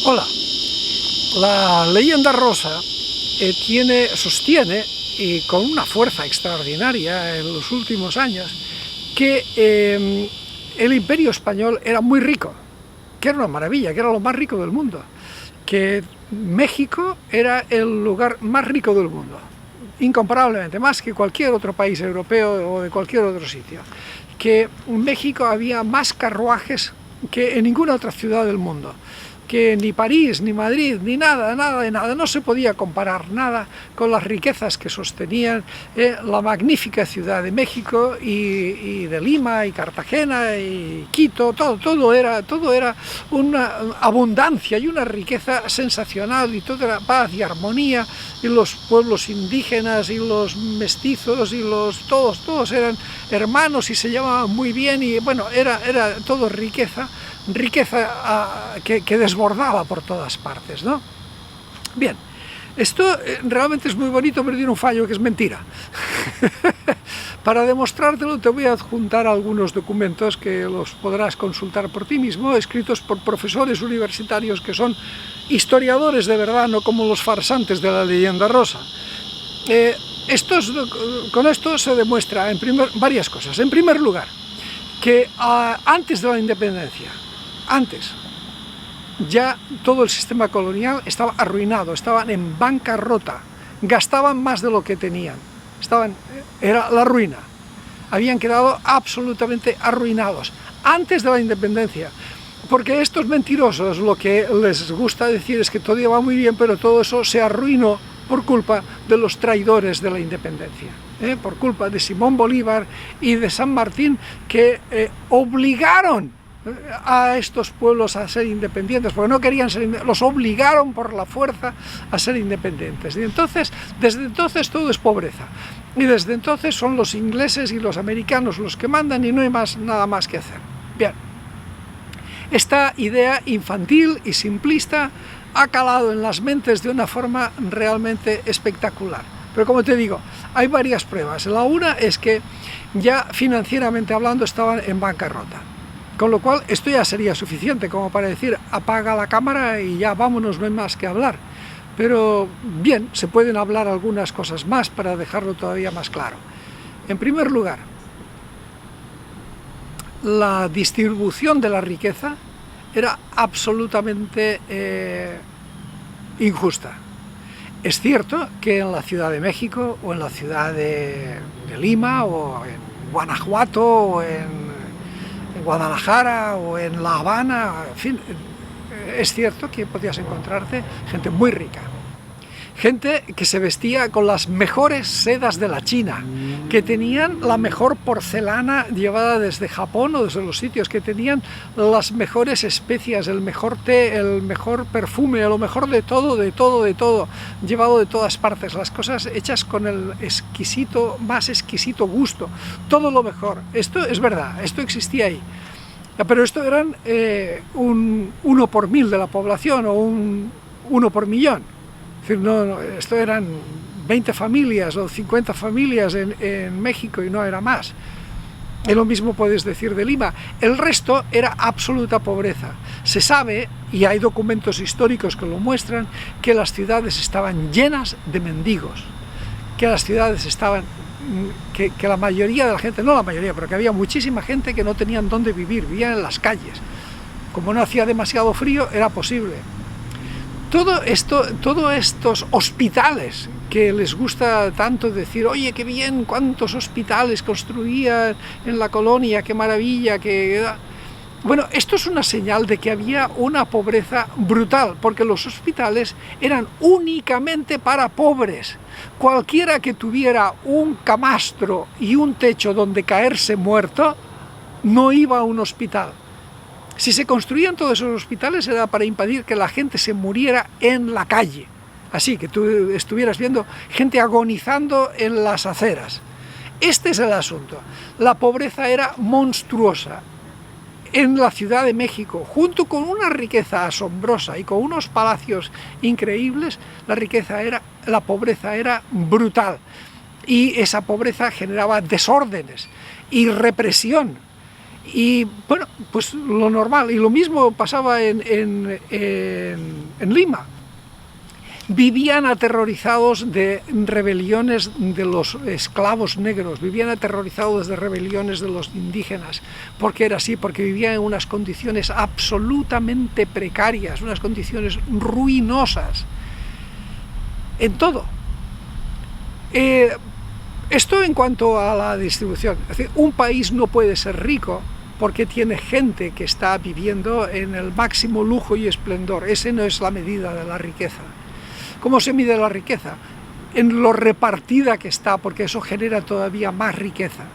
Hola, la leyenda rosa sostiene, y con una fuerza extraordinaria en los últimos años, que el Imperio Español era muy rico, que era una maravilla, que era lo más rico del mundo, que México era el lugar más rico del mundo, incomparablemente, más que cualquier otro país europeo o de cualquier otro sitio, que en México había más carruajes que en ninguna otra ciudad del mundo, que ni París, ni Madrid, ni nada, no se podía comparar nada con las riquezas que sostenían la magnífica ciudad de México y de Lima y Cartagena y Quito. Todo era una abundancia y una riqueza sensacional, y todo era paz y armonía, y los pueblos indígenas y los mestizos y todos eran hermanos y se llevaban muy bien, y bueno, era todo riqueza que desbordaba por todas partes, ¿no? Bien, esto realmente es muy bonito, pero tiene un fallo, que es mentira. Para demostrártelo te voy a adjuntar algunos documentos que los podrás consultar por ti mismo, escritos por profesores universitarios que son historiadores de verdad, no como los farsantes de la leyenda rosa. Con esto se demuestra varias cosas. En primer lugar, que antes de la independencia, ya todo el sistema colonial estaba arruinado, estaban en bancarrota, gastaban más de lo que tenían, era la ruina, habían quedado absolutamente arruinados antes de la independencia, porque estos mentirosos lo que les gusta decir es que todo iba muy bien, pero todo eso se arruinó por culpa de los traidores de la independencia, por culpa de Simón Bolívar y de San Martín, que obligaron a estos pueblos a ser independientes, porque no querían ser independientes, los obligaron por la fuerza a ser independientes. Y entonces, desde entonces todo es pobreza, y desde entonces son los ingleses y los americanos los que mandan, y no hay nada más que hacer. Bien, esta idea infantil y simplista ha calado en las mentes de una forma realmente espectacular. Pero como te digo, hay varias pruebas. La una es que ya financieramente hablando estaban en bancarrota, con lo cual esto ya sería suficiente como para decir apaga la cámara y ya vámonos, no hay más que hablar. Pero bien, se pueden hablar algunas cosas más para dejarlo todavía más claro. En primer lugar, la distribución de la riqueza era absolutamente injusta. Es cierto que en la Ciudad de México, o en la ciudad de Lima, o en Guanajuato, o en Guadalajara, o en La Habana, en fin, es cierto que podías encontrarte gente muy rica, gente que se vestía con las mejores sedas de la China, que tenían la mejor porcelana llevada desde Japón o desde los sitios, que tenían las mejores especias, el mejor té, el mejor perfume, lo mejor de todo, llevado de todas partes, las cosas hechas con el más exquisito gusto, todo lo mejor. Esto es verdad, esto existía ahí. Pero esto eran un 1 por 1000 de la población, o un 1 por millón. Es decir, esto eran 20 familias o 50 familias en México, y no era más. Y lo mismo puedes decir de Lima. El resto era absoluta pobreza. Se sabe, y hay documentos históricos que lo muestran, que las ciudades estaban llenas de mendigos, que las ciudades que la mayoría de la gente, no la mayoría, pero que había muchísima gente que no tenían dónde vivir, vivían en las calles. Como no hacía demasiado frío, era posible. Todos estos hospitales que les gusta tanto decir, oye, qué bien, cuántos hospitales construían en la colonia, qué maravilla, bueno, esto es una señal de que había una pobreza brutal, porque los hospitales eran únicamente para pobres. Cualquiera que tuviera un camastro y un techo donde caerse muerto, no iba a un hospital. Si se construían todos esos hospitales era para impedir que la gente se muriera en la calle, así que tú estuvieras viendo gente agonizando en las aceras. Este es el asunto. La pobreza era monstruosa. En la Ciudad de México, junto con una riqueza asombrosa y con unos palacios increíbles, la pobreza era brutal, y esa pobreza generaba desórdenes y represión. Y bueno, pues lo normal, y lo mismo pasaba en Lima. Vivían aterrorizados de rebeliones de los esclavos negros, vivían aterrorizados de rebeliones de los indígenas. ¿Por qué era así? Porque vivían en unas condiciones absolutamente precarias, unas condiciones ruinosas, en todo. Esto en cuanto a la distribución. Es decir, un país no puede ser rico porque tiene gente que está viviendo en el máximo lujo y esplendor. Esa no es la medida de la riqueza. ¿Cómo se mide la riqueza? En lo repartida que está, porque eso genera todavía más riqueza.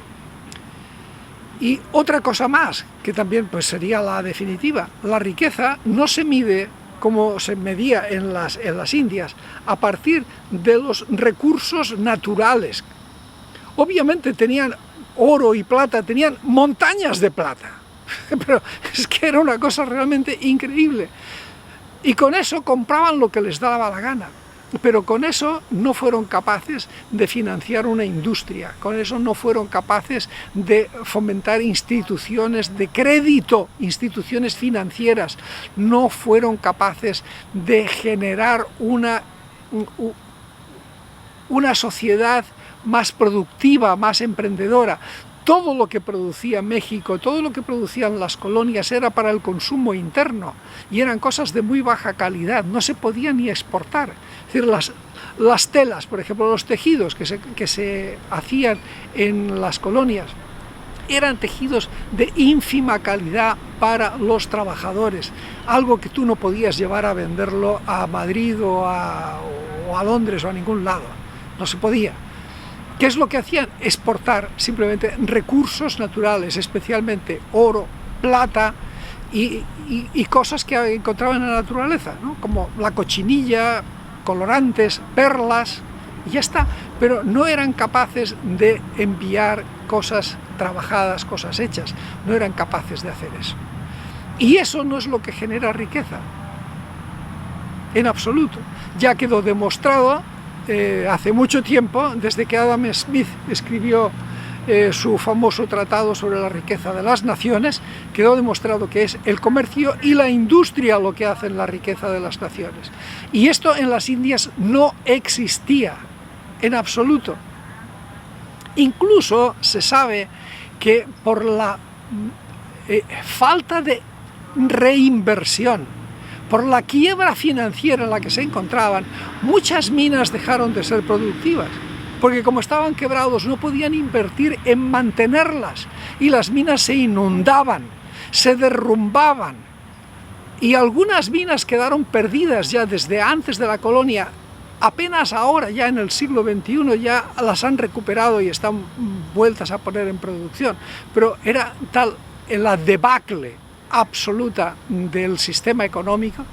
Y otra cosa más, que también pues sería la definitiva, la riqueza no se mide como se medía en las Indias, a partir de los recursos naturales. Obviamente tenían oro y plata, tenían montañas de plata, pero es que era una cosa realmente increíble. Y con eso compraban lo que les daba la gana, pero con eso no fueron capaces de financiar una industria, con eso no fueron capaces de fomentar instituciones de crédito, instituciones financieras, no fueron capaces de generar una sociedad más productiva, más emprendedora. Todo lo que producía México, todo lo que producían las colonias era para el consumo interno y eran cosas de muy baja calidad, no se podían ni exportar. Es decir, las telas, por ejemplo, los tejidos que se hacían en las colonias, eran tejidos de ínfima calidad para los trabajadores, algo que tú no podías llevar a venderlo a Madrid o a Londres o a ningún lado, no se podía. ¿Qué es lo que hacían? Exportar simplemente recursos naturales, especialmente oro, plata y cosas que encontraban en la naturaleza, ¿no? Como la cochinilla, colorantes, perlas, y ya está. Pero no eran capaces de enviar cosas trabajadas, cosas hechas, no eran capaces de hacer eso. Y eso no es lo que genera riqueza, en absoluto. Ya quedó demostrado hace mucho tiempo, desde que Adam Smith escribió su famoso tratado sobre la riqueza de las naciones, quedó demostrado que es el comercio y la industria lo que hacen la riqueza de las naciones. Y esto en las Indias no existía, en absoluto. Incluso se sabe que por la falta de reinversión, por la quiebra financiera en la que se encontraban, muchas minas dejaron de ser productivas, porque como estaban quebrados no podían invertir en mantenerlas, y las minas se inundaban, se derrumbaban, y algunas minas quedaron perdidas ya desde antes de la colonia. Apenas ahora, ya en el siglo XXI, ya las han recuperado y están vueltas a poner en producción, pero era tal la debacle absoluta del sistema económico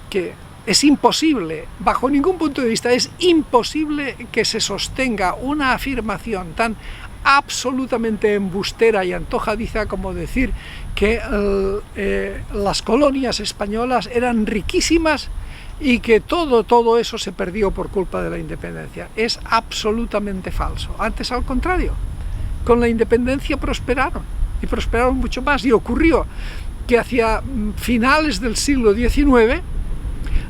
que es imposible, bajo ningún punto de vista, es imposible que se sostenga una afirmación tan absolutamente embustera y antojadiza como decir que las colonias españolas eran riquísimas y que todo eso se perdió por culpa de la independencia. Es absolutamente falso. Antes, al contrario, con la independencia prosperaron, y prosperaron mucho más, y ocurrió que hacia finales del siglo XIX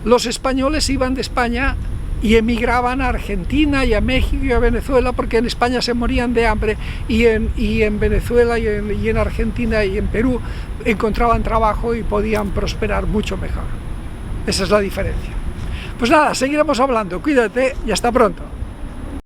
los españoles iban de España y emigraban a Argentina y a México y a Venezuela, porque en España se morían de hambre, y en Venezuela y en Argentina y en Perú encontraban trabajo y podían prosperar mucho mejor. Esa es la diferencia. Pues nada, seguiremos hablando, cuídate y hasta pronto.